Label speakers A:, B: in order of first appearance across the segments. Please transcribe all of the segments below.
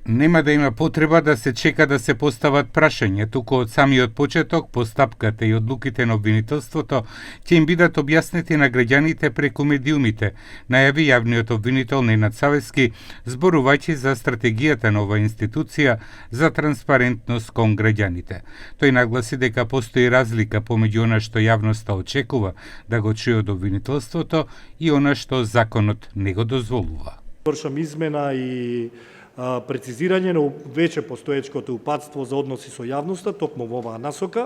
A: Нема да има потреба да се чека да се постават прашања, туку од самиот почеток постапката и одлуките на обвинителството ќе им бидат објаснети на граѓаните преку медиумите, најави јавниот обвинител Ненад Савески, зборувајќи за стратегијата на оваа институција за транспарентност кон граѓаните. Тој нагласи дека постои разлика помеѓу она што јавноста очекува да го чуе од обвинителството и она што законот не го дозволува.
B: Вршам измена и прецизирање на веќе постоечкото упатство за односи со јавноста, токму во оваа насока.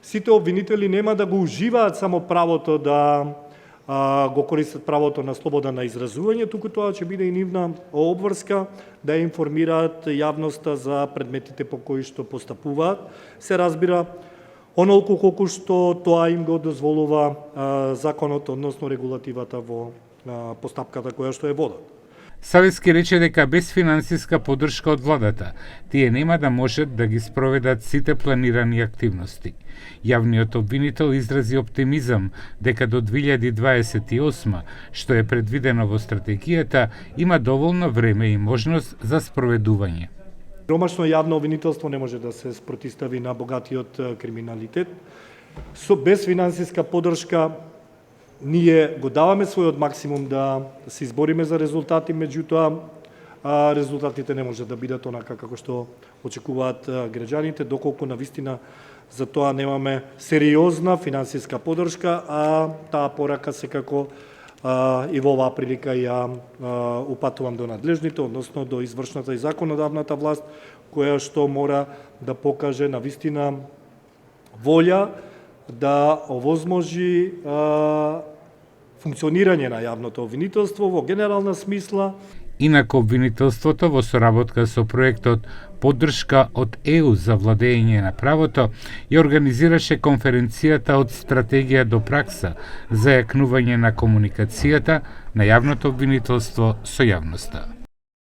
B: Сите обвинители нема да го уживаат само правото да го користат правото на слобода на изразување, туку тоа ќе биде и нивна обврска да информираат јавноста за предметите по кои што постапуваат. Се разбира, онолку колку што тоа им го дозволува законот, односно регулативата во постапката која што е водат.
A: Савески рече дека без финансиска поддршка од владата, тие нема да можат да ги спроведат сите планирани активности. Јавниот обвинител изрази оптимизам дека до 2028, што е предвидено во стратегијата, има доволно време и можност за спроведување.
B: Ромашно јавно обвинителство не може да се спротистави на богатиот криминалитет. Без финансиска поддршка ние го даваме својот максимум да се избориме за резултати, меѓутоа резултатите не може да бидат онака како што очекуваат граѓаните, доколку навистина за тоа немаме сериозна финансиска поддршка, а таа порака секако и во оваа прилика ја упатувам до надлежните, односно до извршната и законодавната власт, која што мора да покаже навистина волја да овозможи функционирање на јавното обвинителство во генерална смисла.
A: Инаку обвинителството во соработка со проектот Поддршка од ЕУ за владење на правото ја организираше конференцијата од стратегија до пракса за јакнување на комуникацијата на јавното обвинителство со јавноста.